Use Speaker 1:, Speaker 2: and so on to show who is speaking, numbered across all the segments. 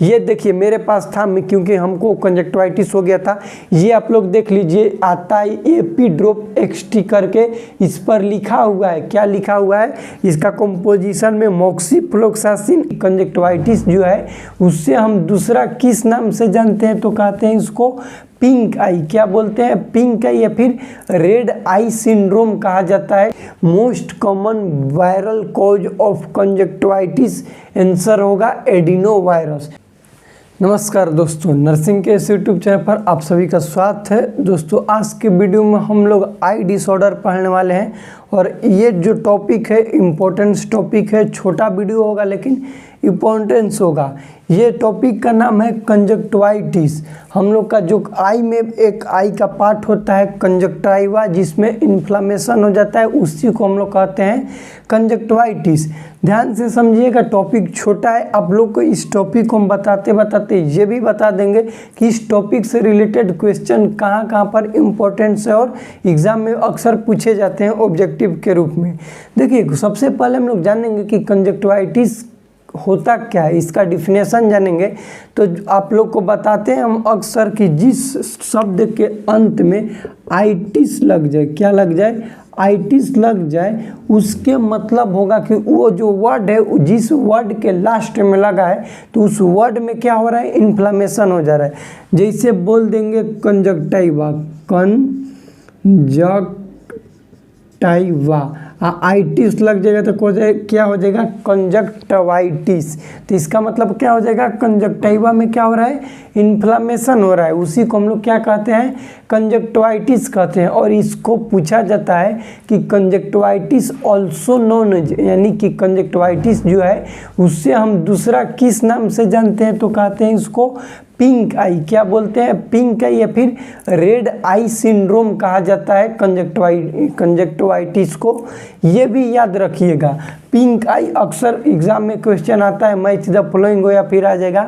Speaker 1: ये देखिए मेरे पास था, क्योंकि हमको कंजक्टिवाइटिस हो गया था। ये आप लोग देख लीजिए, आता है एपीड्रोप एक्सटी करके, इस पर लिखा हुआ है, क्या लिखा हुआ है, इसका कंपोजिशन में मोक्सीफ्लोक्सासिन। कंजक्टिवाइटिस जो है उससे हम दूसरा किस नाम से जानते हैं, तो कहते हैं इसको पिंक आई। क्या बोलते हैं? पिंक आई या फिर रेड आई सिंड्रोम कहा जाता है। Most common viral cause of conjunctivitis answer होगा एडिनो वायरस। नमस्कार दोस्तों, नर्सिंग के इस यूट्यूब चैनल पर आप सभी का स्वागत है। दोस्तों आज के वीडियो में हम लोग आई डिसऑर्डर पढ़ने वाले हैं और ये जो टॉपिक है इम्पोर्टेंस टॉपिक है। छोटा वीडियो होगा लेकिन इम्पोर्टेंस होगा। ये टॉपिक का नाम है कंजक्टिवाइटिस। हम लोग का जो आई में एक आई का पार्ट होता है कंजक्टिवा, जिसमें इन्फ्लामेशन हो जाता है, उसी को हम लोग कहते हैं कंजक्टिवाइटिस। ध्यान से समझिएगा, टॉपिक छोटा है। आप लोग को इस टॉपिक को हम बताते बताते ये भी बता देंगे कि इस टॉपिक से रिलेटेड क्वेश्चन कहाँ कहाँ पर इम्पोर्टेंस है और एग्जाम में अक्सर पूछे जाते हैं ऑब्जेक्टिव के रूप में। देखिए सबसे पहले हम लोग जानेंगे कि कंजक्टिवाइटिस होता क्या है, इसका डिफिनेशन जानेंगे। तो आप लोग को बताते हैं हम अक्सर कि जिस शब्द के अंत में आइटिस लग जाए, क्या लग जाए, आइटिस लग जाए, उसके मतलब होगा कि वो जो वर्ड है जिस वर्ड के लास्ट में लगा है तो उस वर्ड में क्या हो रहा है, इन्फ्लामेशन हो जा रहा है। जैसे बोल देंगे कंजक्टिवा, कंजक्टिवा, आइटिस लग जाएगा तो क्या हो जाएगा, कंजक्टिवाइटिस। तो इसका मतलब क्या हो जाएगा, कंजक्टिवा में क्या हो रहा है, इन्फ्लामेशन हो रहा है, उसी को हम लोग क्या कहते हैं, कंजक्टिवाइटिस कहते हैं। और इसको पूछा जाता है कि कंजक्टिवाइटिस ऑल्सो नोन, यानी कि कंजक्टिवाइटिस जो है उससे हम दूसरा किस नाम से जानते हैं, तो कहते हैं इसको पिंक आई। क्या बोलते हैं, पिंक आई या फिर रेड आई सिंड्रोम कहा जाता है कंजक्टिवाइटिस को। ये भी याद रखिएगा, पिंक आई अक्सर एग्जाम में क्वेश्चन आता है, मैच द फॉलोइंग हो या फिर आ जाएगा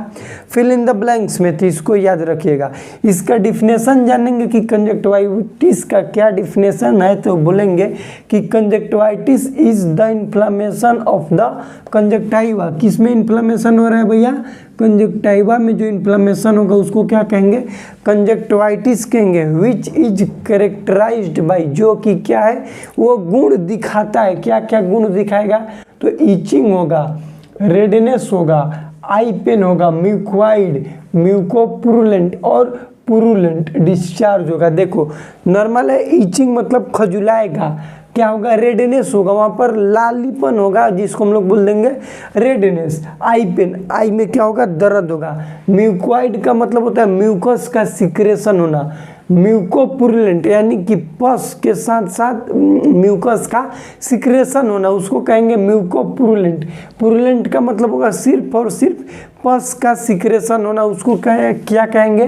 Speaker 1: फिल इन द ब्लैंक्स में, तो इसको याद रखिएगा। इसका डिफिनेशन जानेंगे कि कंजक्टिवाइटिस का क्या डिफिनेशन है, तो बोलेंगे कि conjunctivitis is the inflammation of the conjunctiva. किस में इन्फ्लामेशन हो रहा है भैया, कंजक्टिवा में जो इन्फ्लामेशन होगा उसको क्या कहेंगे, कंजक्टिवाइटिस कहेंगे। विच इज कैरेक्टराइज्ड बाय, जो कि क्या है, वो गुण दिखाता है। क्या क्या गुण दिखाएगा, तो ईचिंग होगा, रेडनेस होगा, आई पेन होगा, म्यूकोइड, म्यूकोपुरुलेंट और पुरुलेंट डिस्चार्ज होगा। देखो नॉर्मल है, ईचिंग मतलब खजुलाएगा, क्या होगा, रेडनेस होगा, वहाँ पर लालीपन होगा जिसको हम लोग बोल देंगे रेडनेस। आई पेन, आई में क्या होगा, दर्द होगा। म्यूकोइड का मतलब होता है म्यूकस का सिक्रेशन होना। म्यूकोपुरुलेंट यानी कि पस के साथ साथ म्यूकस का सिक्रेशन होना, उसको कहेंगे म्यूकोपुरुलेंट। पुरुलेंट का मतलब होगा सिर्फ और सिर्फ पस का सिक्रेशन होना, उसको क्या कहेंगे,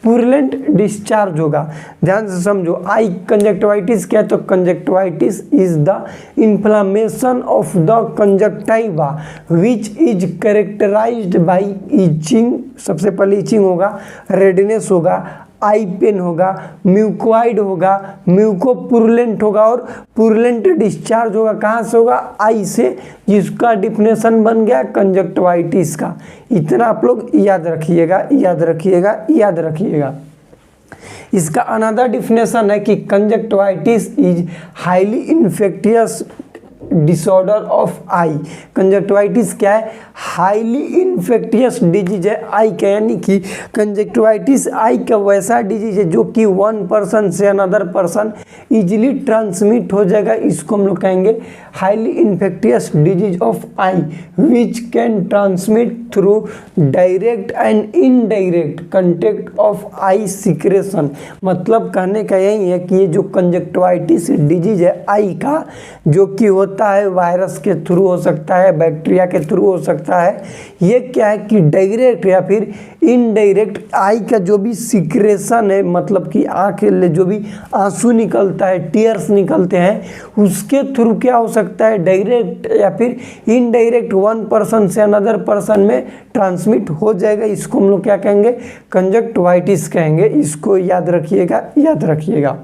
Speaker 1: पुरुलेंट डिस्चार्ज होगा। ध्यान से समझो, आई कंजक्टिवाइटिस क्या है, तो conjunctivitis is the inflammation of the conjunctiva which is characterised by itching. सबसे पहले ईचिंग होगा, रेडनेस होगा, आई पेन होगा, म्यूकोइड होगा, म्यूकोपुरुलेंट होगा और पुरुलेंट डिस्चार्ज होगा। कहाँ से होगा, आई से, जिसका डिफिनेशन बन गया कंजक्टिवाइटिस का। इतना आप लोग याद रखिएगा, याद रखिएगा, याद रखिएगा। इसका अनदर डिफिनेशन है कि conjunctivitis is highly infectious disorder of I. Conjunctivitis क्या है, हाईली इन्फेक्टियस डिजीज है आई का, यानी कि कंजक्टिवाइटिस आई का वैसा डिजीज है जो कि वन पर्सन से अनदर पर्सन इजीली ट्रांसमिट हो जाएगा। इसको हम लोग कहेंगे highly infectious disease of eye which can transmit through direct and indirect contact of eye secretion. मतलब कहने का यही है कि ये जो कंजक्टिवाइटिस डिजीज है आई का, जो कि होता है वायरस के थ्रू हो सकता है, बैक्टीरिया के थ्रू हो सकता है, ये क्या है कि डायरेक्ट या फिर इनडायरेक्ट आई का जो भी सिक्रेशन है, मतलब कि आँख ले जो भी आंसू निकलता है, टीयर्स निकलते हैं, उसके थ्रू क्या हो सकता है, डायरेक्ट या फिर इनडायरेक्ट वन पर्सन से अनदर पर्सन में ट्रांसमिट हो जाएगा। इसको हम लोग क्या कहेंगे, कंजक्टिवाइटिस कहेंगे। इसको याद रखिएगा, याद रखिएगा।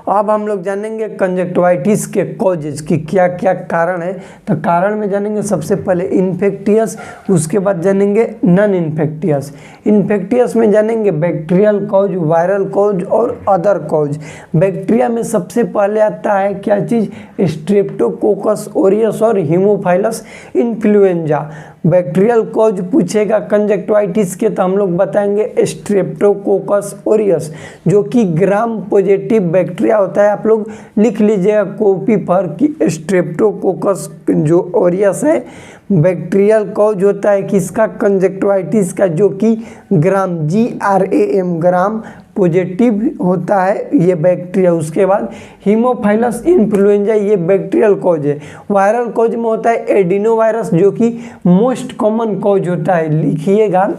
Speaker 1: अब हम लोग जानेंगे कंजक्टिवाइटिस के कॉजेज की क्या क्या कारण है। तो कारण में जानेंगे सबसे पहले इन्फेक्टियस, उसके बाद जानेंगे नॉन इन्फेक्टियस। इन्फेक्टियस में जानेंगे बैक्टीरियल कॉज, वायरल कॉज और अदर कॉज। बैक्टीरिया में सबसे पहले आता है क्या चीज़, स्ट्रेप्टोकोकस ओरियस और हीमोफाइलस इन्फ्लुएंजा। बैक्टीरियल कॉज पूछेगा कंजक्टिवाइटिस के तो हम लोग बताएंगे स्ट्रेप्टोकोकस ओरियस, जो कि ग्राम पॉजिटिव बैक्टीरिया होता है। आप लोग लिख लीजिएगा कॉपी पर कि स्ट्रेप्टोकोकस जो ओरियस है बैक्टीरियल कॉज होता है किसका, कंजक्टिवाइटिस का, जो कि ग्राम GRAM ग्राम पॉजिटिव होता है ये बैक्टीरिया। उसके बाद हीमोफाइलस इन्फ्लुएंजा ये बैक्टीरियल कॉज है। वायरल कॉज में होता है एडिनोवायरस, जो कि मोस्ट कॉमन कॉज होता है। लिखिएगा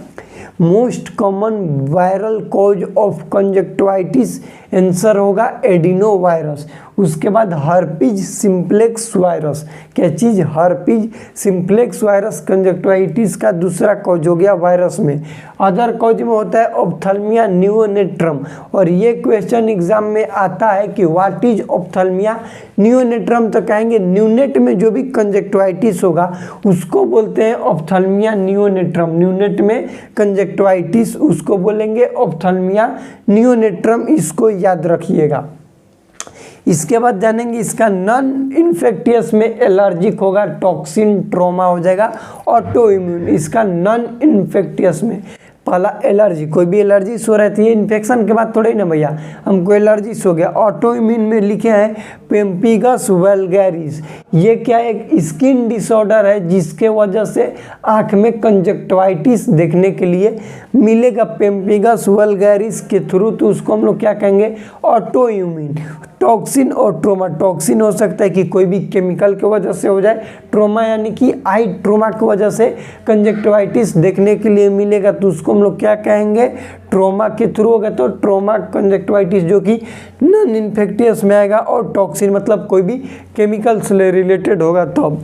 Speaker 1: most common viral cause of conjunctivitis, answer होगा एडिनोवायरस। उसके बाद हर्पीज सिंप्लेक्स वायरस, क्या चीज़, हर्पीज सिंप्लेक्स वायरस कंजक्टिवाइटिस का दूसरा कॉज हो गया वायरस में। अदर कॉज में होता है ऑप्थेल्मिया नियोनेट्रम, और ये क्वेश्चन एग्जाम में आता है कि व्हाट इज ऑप्थेल्मिया नियोनेट्रम, तो कहेंगे न्यूनेट में जो भी कंजक्टिवाइटिस होगा उसको बोलते हैं ऑप्थेल्मिया नियोनेट्रम। न्यूनेट में कंजक्टिवाइटिस उसको बोलेंगे ऑप्थेल्मिया नियोनेट्रम, इसको याद रखिएगा। इसके बाद जानेंगे इसका नॉन इन्फेक्टियस में एलर्जिक होगा, टॉक्सिन ट्रोमा हो जाएगा, ऑटो इम्यून। इसका नॉन इन्फेक्टियस में पहला एलर्जी, कोई भी एलर्जी हो रहती है इन्फेक्शन के बाद थोड़े ही ना भैया, हमको एलर्जी हो गया। ऑटो इम्यून में लिखे हैं पेम्पिगस वल्गैरिस, ये क्या एक स्किन डिसऑर्डर है जिसके वजह से आँख में कंजक्टिवाइटिस देखने के लिए मिलेगा पेम्पिगस वल्गैरिस के थ्रू, तो उसको हम लोग क्या कहेंगे, ऑटो इम्यून। टॉक्सिन और ट्रोमा, टॉक्सिन हो सकता है कि कोई भी केमिकल की वजह से हो जाए, ट्रोमा यानी कि आई ट्रोमा की वजह से कंजक्टिवाइटिस देखने के लिए मिलेगा, तो उसको हम लोग क्या कहेंगे, ट्रोमा के थ्रू होगा, तो ट्रोमा कंजक्टिवाइटिस जो कि नॉन इन्फेक्टियस में आएगा। और टॉक्सिन मतलब कोई भी केमिकल से रिलेटेड होगा। तो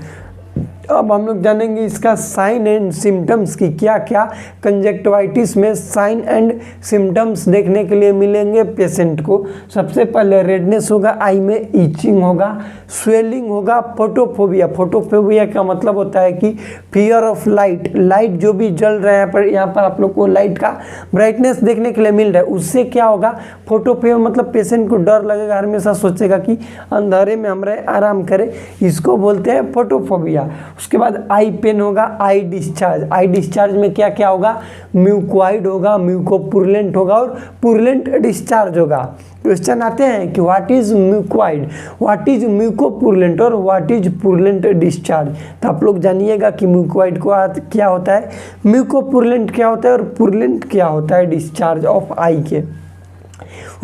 Speaker 1: अब हम लोग जानेंगे इसका साइन एंड सिम्टम्स की, क्या क्या कंजक्टिवाइटिस में साइन एंड सिम्टम्स देखने के लिए मिलेंगे पेशेंट को। सबसे पहले रेडनेस होगा, आई में ईचिंग होगा, स्वेलिंग होगा, फोटोफोबिया। फोटोफोबिया का मतलब होता है कि फियर ऑफ लाइट, लाइट जो भी जल रहा है यहाँ पर आप लोग को लाइट का ब्राइटनेस देखने के लिए मिल रहा है, उससे क्या होगा, फोटोफोबिया मतलब पेशेंट को डर लगेगा, हमेशा सोचेगा कि अंधेरे में हम रहे, आराम करें, इसको बोलते हैं फोटोफोबिया। उसके बाद आई पेन होगा, आई डिस्चार्ज। आई डिस्चार्ज में क्या क्या होगा, म्यूकोइड होगा, म्यूकोपुरलेंट होगा और पुरलेंट डिस्चार्ज होगा। क्वेश्चन आते हैं कि what is mucoid, what is mucopurulent और व्हाट इज पुरलेंट डिस्चार्ज। तो आप लोग जानिएगा कि म्यूकोइड को क्या होता है, म्यूकोपुरलेंट क्या होता है और पुरलेंट क्या होता है डिस्चार्ज ऑफ आई के।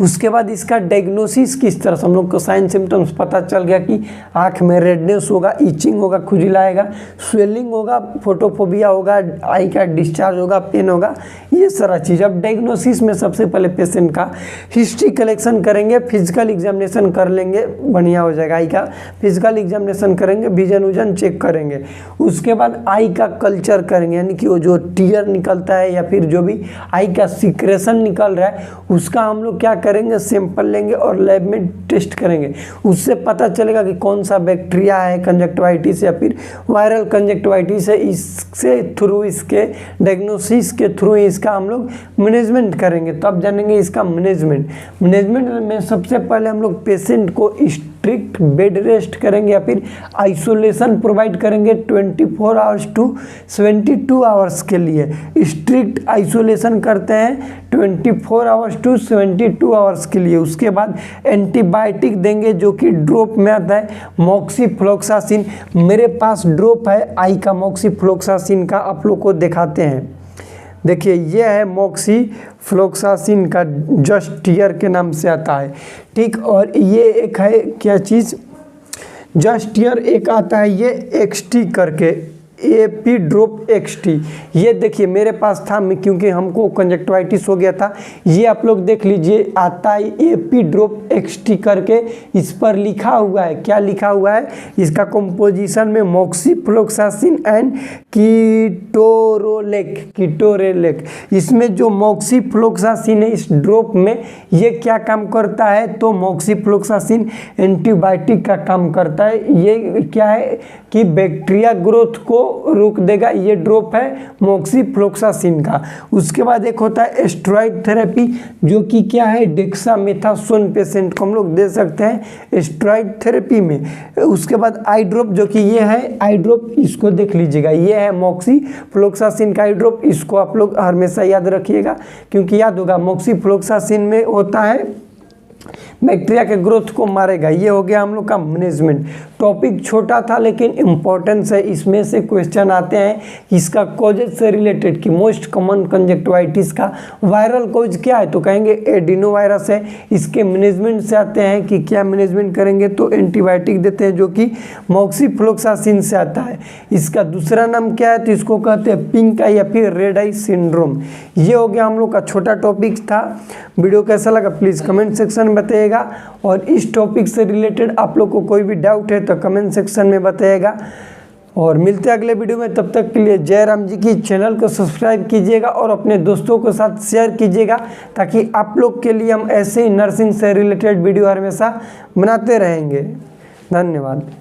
Speaker 1: उसके बाद इसका डायग्नोसिस किस तरह से, हम लोग को साइन सिम्टम्स पता चल गया कि आँख में रेडनेस होगा, ईचिंग होगा, खुजला आएगा, स्वेलिंग होगा, फोटोफोबिया होगा, आई का डिस्चार्ज होगा, पेन होगा, ये सारा चीज़। अब डायग्नोसिस में सबसे पहले पेशेंट का हिस्ट्री कलेक्शन करेंगे, फिजिकल एग्जामिनेशन कर लेंगे, बढ़िया हो जाएगा। आई का फिजिकल एग्जामिनेशन करेंगे, विजन उजन चेक करेंगे। उसके बाद आई का कल्चर करेंगे, यानी कि वो जो टीयर निकलता है या फिर जो भी आई का सिक्रेशन निकल रहा है उसका हम लोग क्या करेंगे, सैंपल लेंगे और लैब में टेस्ट करेंगे। उससे पता चलेगा कि कौन सा बैक्टीरिया है, कंजक्टिवाइटिस या फिर वायरल कंजक्टिवाइटिस है। इससे थ्रू, इसके डायग्नोसिस के थ्रू इसका हम लोग मैनेजमेंट करेंगे। तो अब जानेंगे इसका मैनेजमेंट। मैनेजमेंट में सबसे पहले हम लोग पेशेंट को स्ट्रिक्ट बेड रेस्ट करेंगे या फिर आइसोलेशन प्रोवाइड करेंगे 24 आवर्स टू 72 आवर्स के लिए। स्ट्रिक्ट आइसोलेशन करते हैं 24 आवर्स टू 72 आवर्स के लिए। उसके बाद एंटीबायोटिक देंगे जो कि ड्रॉप में आता है, मॉक्सीफ्लोक्सासिन। मेरे पास ड्रॉप है आई का मॉक्सीफ्लोक्सासिन का, आप लोग को दिखाते हैं। देखिए ये है मॉक्सीफ्लोक्सासिन का, जस्ट टीयर के नाम से आता है, ठीक। और ये एक है क्या चीज़, जस्ट टीयर, एक आता है ये एक्सटी करके, एपी ड्रॉप एक्सटी। ये देखिए मेरे पास था, क्योंकि हमको कंजक्टिवाइटिस हो गया था। ये आप लोग देख लीजिए, आता है एपी ड्रॉप एक्सटी करके, इस पर लिखा हुआ है, क्या लिखा हुआ है, इसका कंपोजिशन में मॉक्सीफ्लोक्सासिन एंड कीटोरेलेक। इसमें जो मॉक्सीफ्लोक्सासिन है इस ड्रॉप में, ये क्या काम करता है, तो मॉक्सीफ्लोक्सासिन एंटीबायोटिक का काम करता है। ये क्या है कि बैक्टीरिया ग्रोथ को रोक देगा, ये ड्रॉप है मॉक्सीफ्लोक्सासिन का। उसके बाद एक होता है स्टेरॉइड थेरेपी, जो कि क्या है, डेक्सामेथासोन पेशेंट को हम लोग दे सकते हैं स्टेरॉइड थेरेपी में। उसके बाद आई ड्रॉप, जो कि ये है आई ड्रॉप, इसको देख लीजिएगा, ये है मॉक्सीफ्लोक्सासिन का आई ड्रॉप। इसको आप लोग हमेशा याद रखिएगा, क्योंकि याद होगा मॉक्सीफ्लोक्सासिन में होता है बैक्टीरिया के ग्रोथ को मारेगा। ये हो गया हम लोग का मैनेजमेंट। टॉपिक छोटा था लेकिन इम्पोर्टेंस है, इसमें से क्वेश्चन आते हैं इसका कॉजेज से रिलेटेड, कि मोस्ट कॉमन कंजक्टिवाइटिस का वायरल कॉज क्या है, तो कहेंगे एडिनोवायरस है। इसके मैनेजमेंट से आते हैं कि क्या मैनेजमेंट करेंगे, तो एंटीबायोटिक देते हैं जो कि मॉक्सीफ्लोक्सासिन से आता है। इसका दूसरा नाम क्या है, तो इसको कहते हैं पिंक आई या फिर रेड आई सिंड्रोम। ये हो गया हम लोग का छोटा टॉपिक था। वीडियो कैसा लगा प्लीज़ कमेंट सेक्शन में बताइएगा, और इस टॉपिक से रिलेटेड आप लोग को कोई भी डाउट है तो कमेंट सेक्शन में बताइएगा। और मिलते हैं अगले वीडियो में, तब तक के लिए जय राम जी की। चैनल को सब्सक्राइब कीजिएगा और अपने दोस्तों के साथ शेयर कीजिएगा, ताकि आप लोग के लिए हम ऐसे ही नर्सिंग से रिलेटेड वीडियो हमेशा बनाते रहेंगे। धन्यवाद।